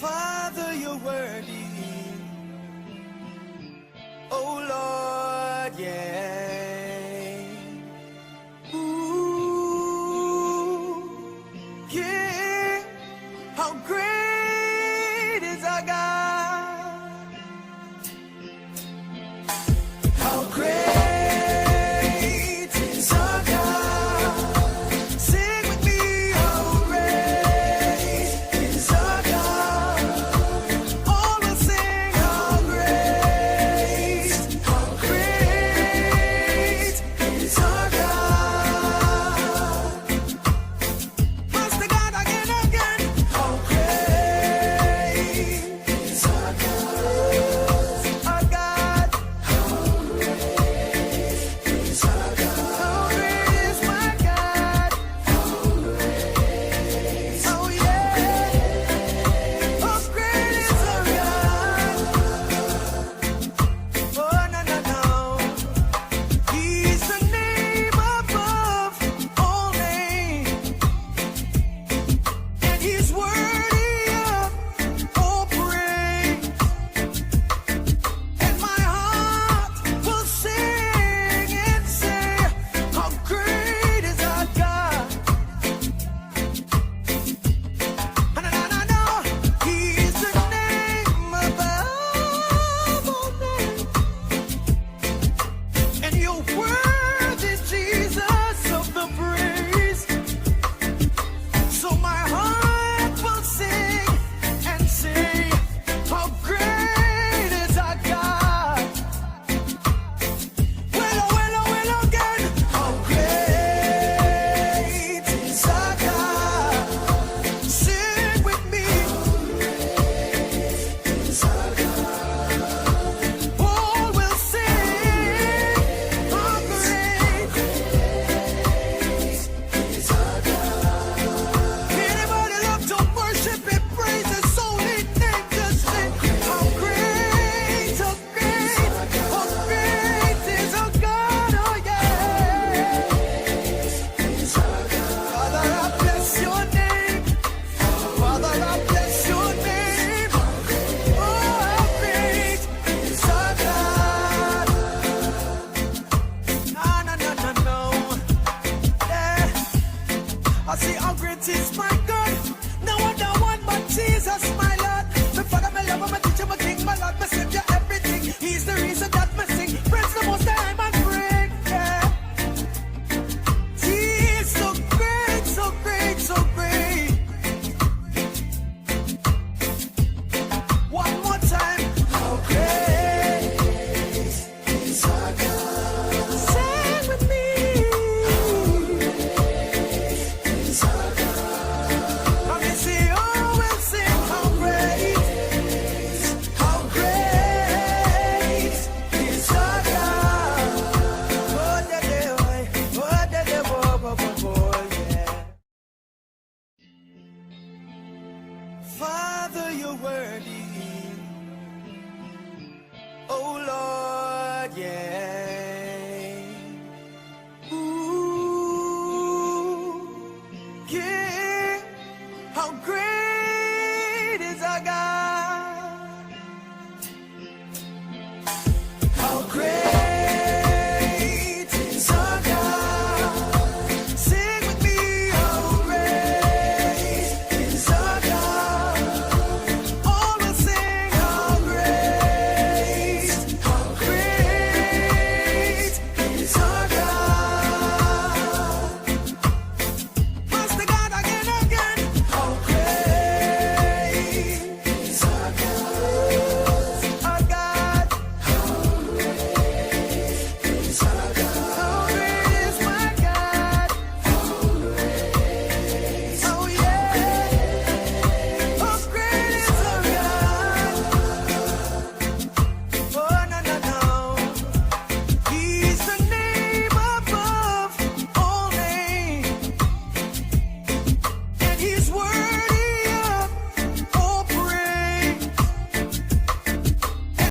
Father, you're worthy. Oh Lord, yeah. Ooh, yeah. How great is our God? How great is our God? Sing with me, how great is our God? All will sing, how great is our God? Master God, again, again. How great is our God? Our God. Is our God. How great is my God? Oh yeah. How great is our God? Oh no no no. He's the name above all names, and He's worthy of all praise. And my heart will sing and say, how great is our God? And I know He's the name above all names, and You're worthy, Jesus, of the praise. So my heart will sing and say, how great is our God? Well again. How great is our God? Sing with me. Is our God. All will sing, how great is our God? Anybody love to worship and praise His holy name? Just sing, how great, how great, how great is our God? Oh yeah. Father, I bless Your name. Father, I bless Your name. Oh, how great is our God? No, no, no, no, no. Yeah. I see how great is my God. No other one but Jesus, my Lord. My Father, my lover, my teacher, my King, my Lord, my Savior, everything. He's the reason that my sing. Praise the Most High, my friend. Yeah. He is so great, so great, so great. One more time. How great is our God? Sing with me. Is our God? Come and see, oh, we'll sing. How great is our God? Oh, yeah. Father, you're worthy. Oh Lord, yeah.